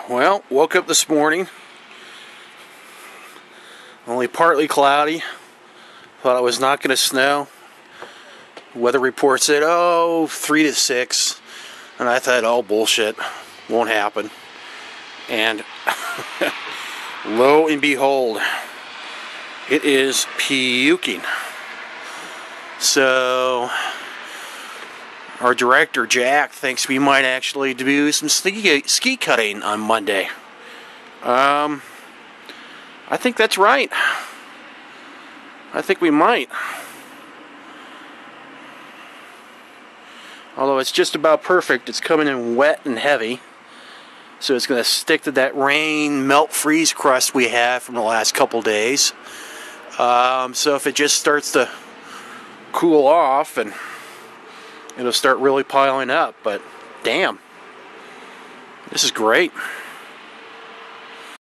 Well, woke up this morning, only partly cloudy. Thought it was not going to snow. Weather report said, 3 to 6. And I thought, oh, bullshit, won't happen. And lo and behold, it is puking. So our director, Jack, thinks we might actually do some ski cutting on Monday. I think that's right. I think we might. Although it's just about perfect. It's coming in wet and heavy. So it's going to stick to that rain, melt, freeze crust we have from the last couple days. So if it just starts to cool off, and it'll start really piling up. But damn, this is great.